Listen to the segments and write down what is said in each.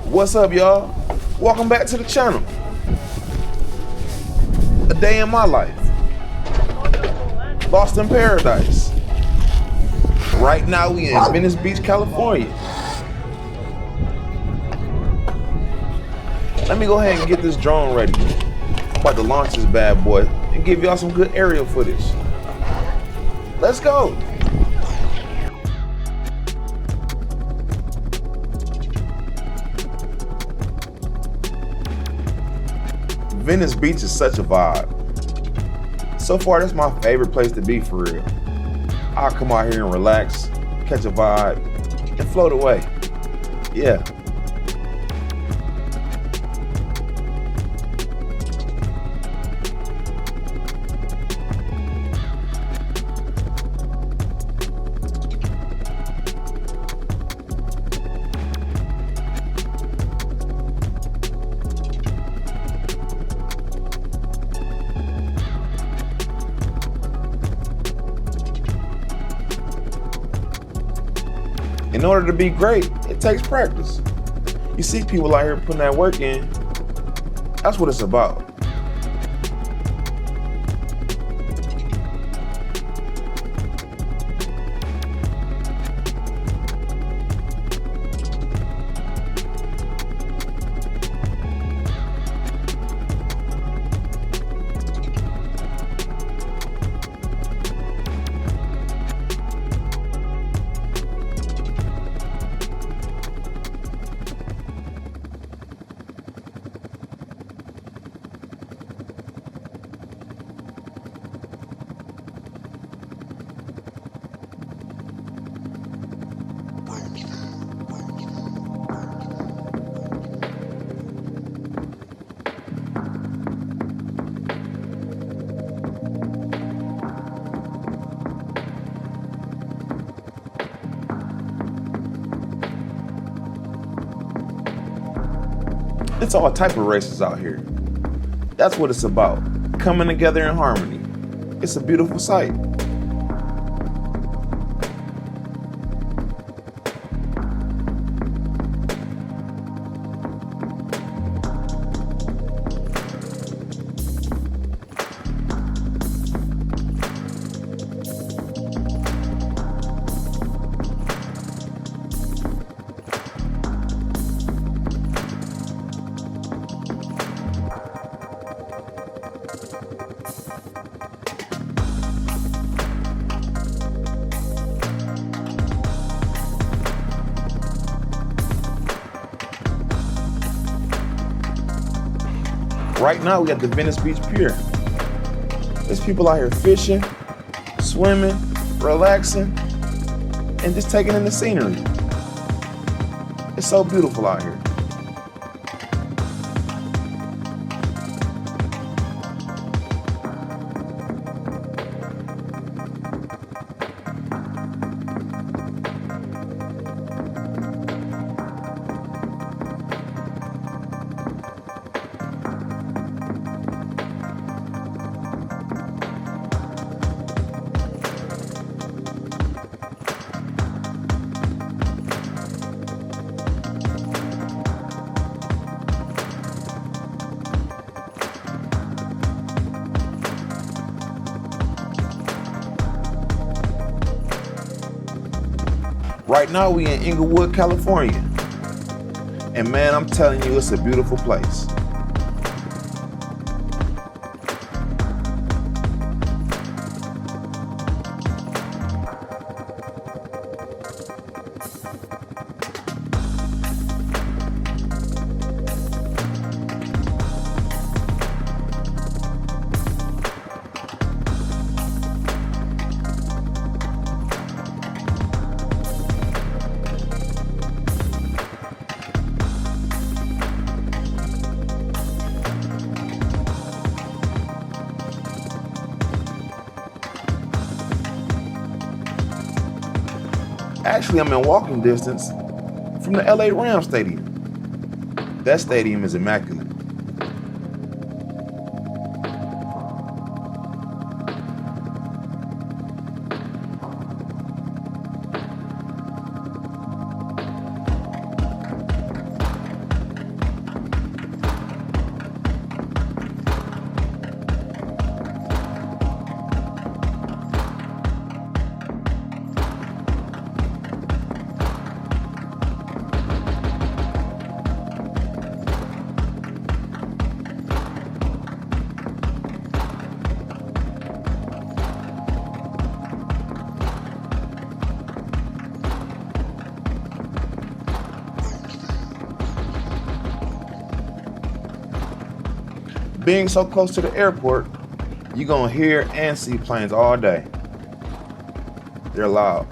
What's up, y'all? Welcome back to the channel. A day in my life. Lost in paradise. Right now we in Venice Beach, California. Let me go ahead and get this drone ready. I'm about to launch this bad boy and give y'all some good aerial footage. Let's go. Venice Beach is such a vibe. So far, that's my favorite place to be, for real. I'll come out here and relax, catch a vibe, and float away. Yeah. In order to be great, it takes practice. You see people out here putting that work in. That's what it's about. It's all type of races out here. That's what it's about, coming together in harmony. It's a beautiful sight. Right now, we at the Venice Beach Pier. There's people out here fishing, swimming, relaxing, and just taking in the scenery. It's so beautiful out here. Right now we in Inglewood, California. And man, I'm telling you, it's a beautiful place. Actually, I'm in walking distance from the LA Rams Stadium. That stadium is immaculate. Being so close to the airport, you're gonna hear and see planes all day. They're loud.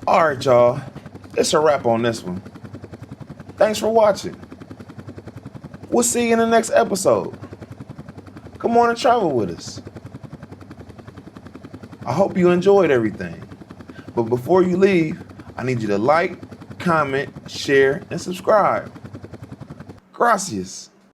Alright, y'all. It's a wrap on this one. Thanks for watching. We'll see you in the next episode. Come on and travel with us. I hope you enjoyed everything. But before you leave, I need you to like, comment, share, and subscribe. Gracias.